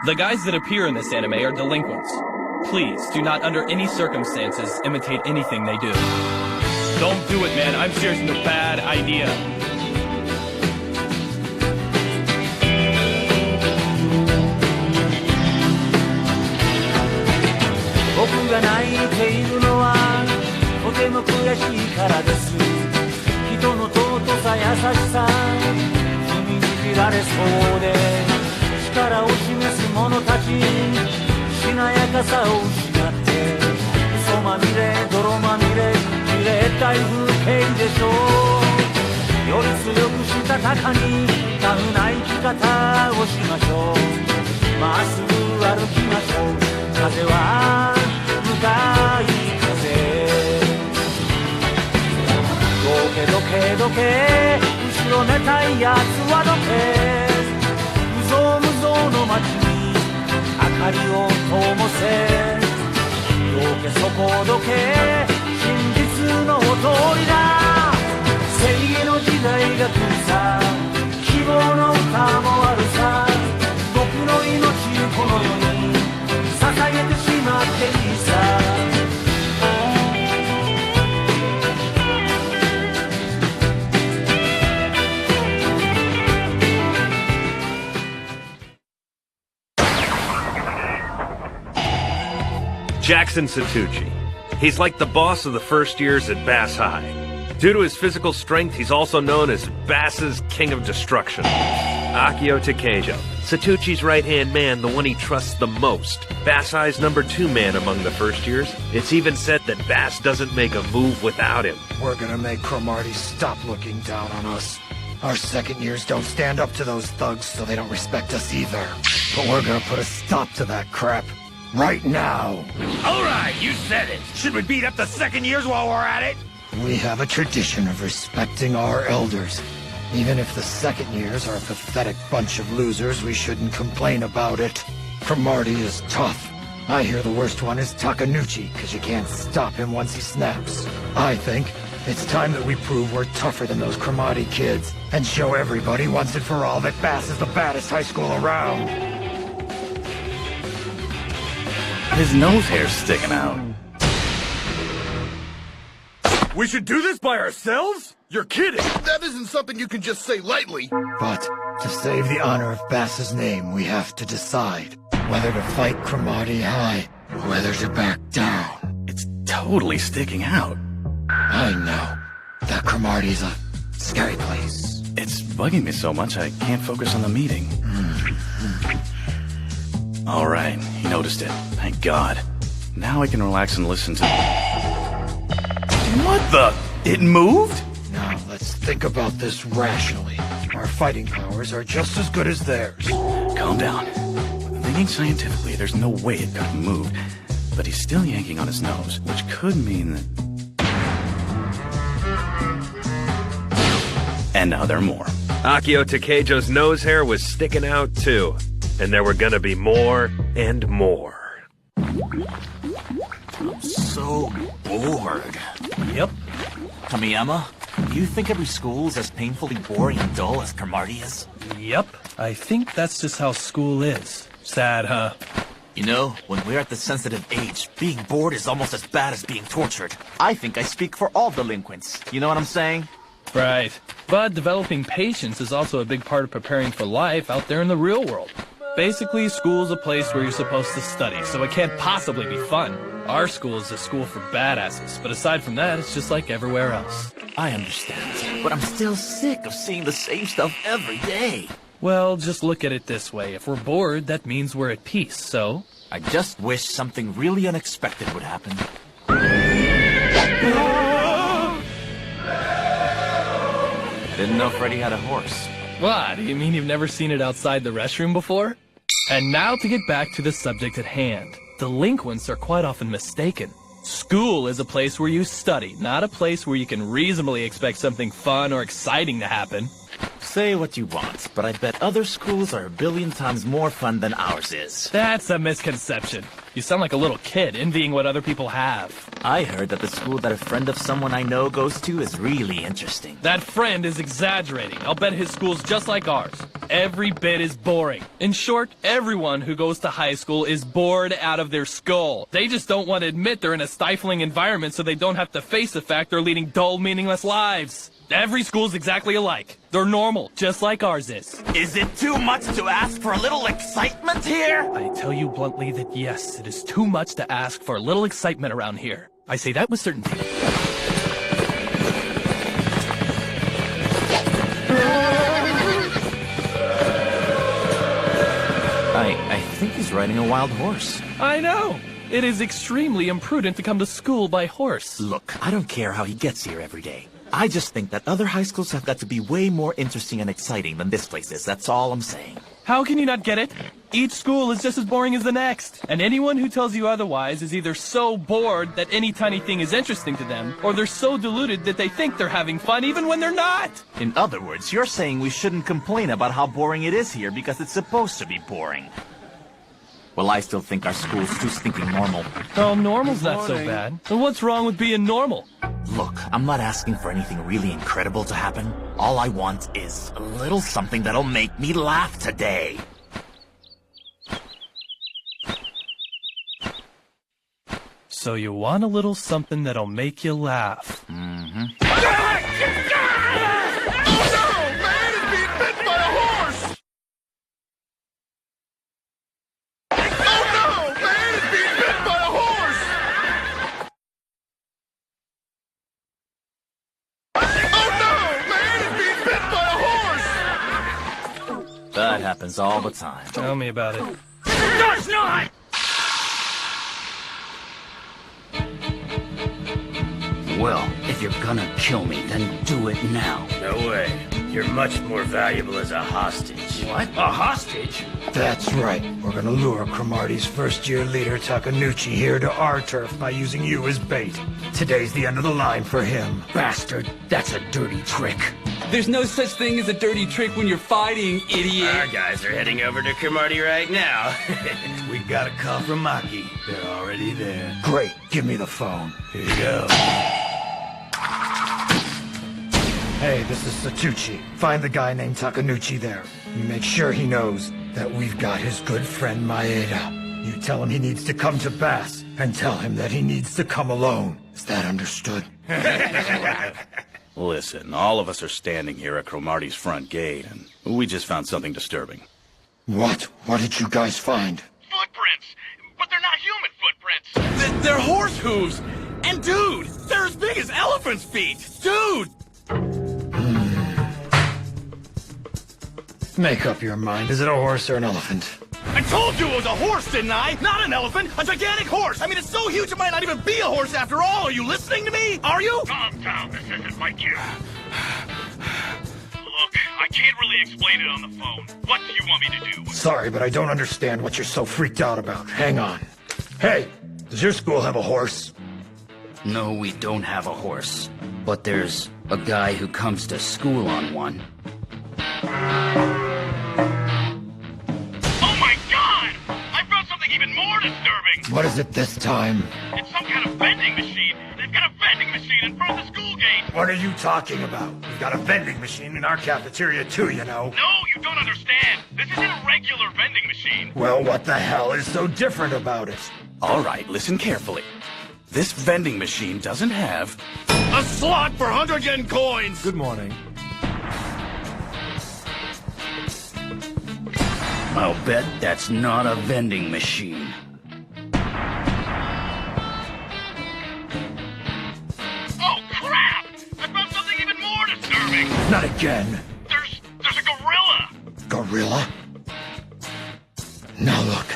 The guys that appear in this anime are delinquents. Please, do not under any circumstances imitate anything they do. Don't do it, man. I'm serious, it's a bad idea. 僕が泣いているのはとても悔しいからです。人の尊さ優しさ踏みにじられそうで力を示す者たちしなやかさを失って嘘まみれ泥まみれじれったい風景でしょう。より強くしたたかにタフな生き方をしましょう。まっすぐ歩きましょう。風は向かい風どけどけどけ後ろめたいやつはどけ無造無造の街に明かりを灯せどけそこどけ真実の通りだ。正義の時代が来るさ希望の歌もあるさ僕の命この世に捧げてしまっていいさ。Jackson Satucci. He's like the boss of the first years at Bass High. Due to his physical strength, he's also known as Bass's King of Destruction. Akio Takejo, Satucci's right-hand man, the one he trusts the most. Bass High's #2 man among the first years. It's even said that Bass doesn't make a move without him. We're gonna make cromartie stop looking down on us. Our second years don't stand up to those thugs, so they don't respect us either. But we're gonna put a stop to that crap. Right now. All right, you said it. Should we beat up the second years while we're at it? We have a tradition of respecting our elders. Even if the second years are a pathetic bunch of losers, we shouldn't complain about it. Cromartie is tough. I hear the worst one is Takanuchi, because you can't stop him once he snaps. I think it's time that we prove we're tougher than those Cromartie kids, and show everybody once and for all that Bass is the baddest high school around. His nose hair's sticking out. We should do this by ourselves? You're kidding! That isn't something you can just say lightly. But to save the honor of Bass's name, we have to decide whether to fight Cromartie High or whether to back down. It's totally sticking out. I know. That Cromartie's a scary place. It's bugging me so much I can't focus on the meeting. All right, he noticed it. Thank God. Now I can relax and listen to... What the? It moved? Now, let's think about this rationally. Our fighting powers are just as good as theirs. Calm down. Thinking scientifically, there's no way it got moved. But he's still yanking on his nose, which could mean that... And now there are more. Akio Takejo's nose hair was sticking out too. And there were gonna be more and more. I'm so bored. Yep. Kamiyama, do you think every school is as painfully boring and dull as Cromartie is? Yep. I think that's just how school is. Sad, huh? You know, when we're at the sensitive age, being bored is almost as bad as being tortured. I think I speak for all delinquents. You know what I'm saying? Right. But developing patience is also a big part of preparing for life out there in the real world. Basically, school's a place where you're supposed to study, so it can't possibly be fun. Our school is a school for badasses, but aside from that, it's just like everywhere else. I understand, but I'm still sick of seeing the same stuff every day. Well, just look at it this way. If we're bored, that means we're at peace, so... I just wish something really unexpected would happen. Didn't know Freddy had a horse. What? You mean you've never seen it outside the restroom before? And now to get back to the subject at hand. Delinquents are quite often mistaken. School is a place where you study, not a place where you can reasonably expect something fun or exciting to happen. Say what you want, but I bet other schools are a billion times more fun than ours is. That's a misconception. You sound like a little kid envying what other people have. I heard that the school that a friend of someone I know goes to is really interesting. That friend is exaggerating. I'll bet his school's just like ours. Every bit is boring. In short, everyone who goes to high school is bored out of their skull. They just don't want to admit they're in a stifling environment so they don't have to face the fact they're leading dull, meaningless lives. Every school's exactly alike. They're normal, just like ours is. Is it too much to ask for a little excitement here? I tell you bluntly that yes, it is too much to ask for a little excitement around here. I say that with certainty. I think he's riding a wild horse. I know. It is extremely imprudent to come to school by horse. Look, I don't care how he gets here every day. I just think that other high schools have got to be way more interesting and exciting than this place is. That's all I'm saying. How can you not get it? Each school is just as boring as the next. And anyone who tells you otherwise is either so bored that any tiny thing is interesting to them, or they're so deluded that they think they're having fun even when they're not. In other words, you're saying we shouldn't complain about how boring it is here because it's supposed to be boring. Well, I still think our school's too stinking normal. Oh, normal's not so bad. But what's wrong with being normal? Look, I'm not asking for anything really incredible to happen. All I want is a little something that'll make me laugh today. So you want a little something that'll make you laugh. That happens all the time. Tell me about it. Does not! Well, if you're gonna kill me, then do it now. No way. You're much more valuable as a hostage. What? A hostage? That's right. We're gonna lure Cromartie's first-year leader, Takanuchi, here to our turf by using you as bait. Today's the end of the line for him. Bastard, that's a dirty trick. There's no such thing as a dirty trick when you're fighting, idiot. Our guys are heading over to cromartie right now. We got a call from Maki. They're already there. Great. Give me the phone. Here you go. Hey, this is Satuchi. Find the guy named Takanuchi there. You make sure he knows that we've got his good friend Maeda. You tell him he needs to come to Bass, and tell him that he needs to come alone. Is that understood? Listen, all of us are standing here at Cromartie's front gate, and we just found something disturbing. What? What did you guys find? Footprints! But they're not human footprints! They're horse hooves! And dude, they're as big as elephant's feet! Dude! Make up your mind. Is it a horse or an elephant? I told you it was a horse, didn't I? Not an elephant, a gigantic horse! I mean, it's so huge it might not even be a horse after all! Are you listening to me? Are you? Calm down, this isn't like you. Look, I can't really explain it on the phone. What do you want me to do? Sorry, but I don't understand what you're so freaked out about. Hang on. Hey, does your school have a horse? No, we don't have a horse. But there's a guy who comes to school on one. Oh my god! I found something even more disturbing! What is it this time? It's some kind of vending machine. They've got a vending machine in front of the school gate. What are you talking about? We've got a vending machine in our cafeteria too, you know. No, you don't understand. This isn't a regular vending machine. Well, what the hell is so different about it? All right, listen carefully. This vending machine doesn't have... A slot for 100 yen coins! Good morning. I'll bet that's not a vending machine. Oh crap! I found something even more disturbing. Not again. There's a gorilla. Gorilla? Now look.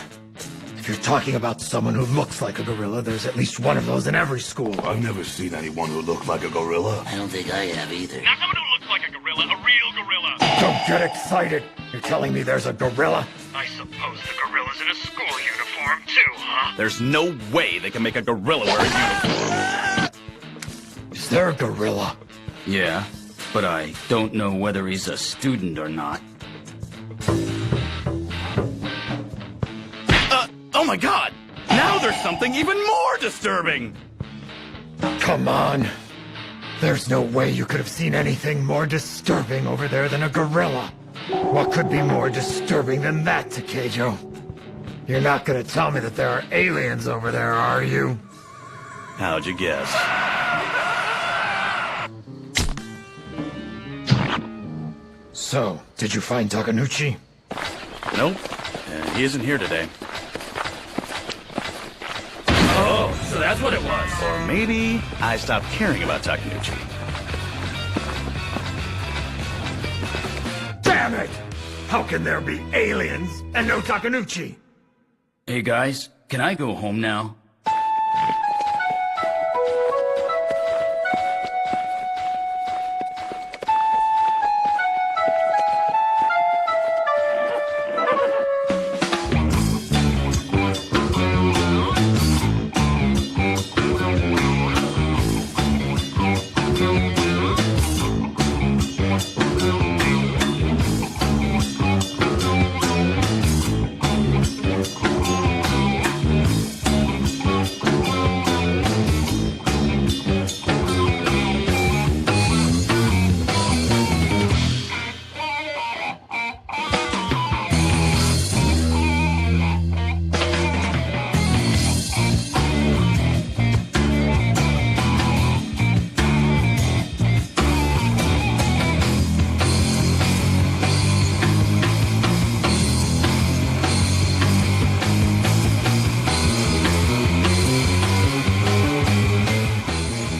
If you're talking about someone who looks like a gorilla, there's at least one of those in every school. I've never seen anyone who looked like a gorilla. I don't think I have either. Not someone who looks like a gorilla, a real gorilla. Don't get excited. You're telling me there's a gorilla? I suppose the gorilla's in a school uniform too, huh? There's no way they can make a gorilla wear a uniform. Is there a gorilla? Yeah, but I don't know whether he's a student or not. Oh my god! Now there's something even more disturbing! Come on. There's no way you could have seen anything more disturbing over there than a gorilla. What could be more disturbing than that, Takejo? You're not gonna tell me that there are aliens over there, are you? How'd you guess? So, did you find Takenuchi? Nope. He isn't here today. Oh, so that's what it was. Or maybe I stopped caring about Takenuchi. Damn it! How can there be aliens and no Takenuchi? Hey guys, can I go home now?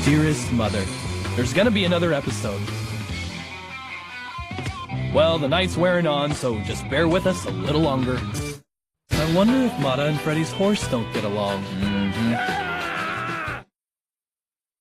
Dearest Mother, there's gonna be another episode. Well, the night's wearing on, so just bear with us a little longer. I wonder if Mata and Freddy's horse don't get along.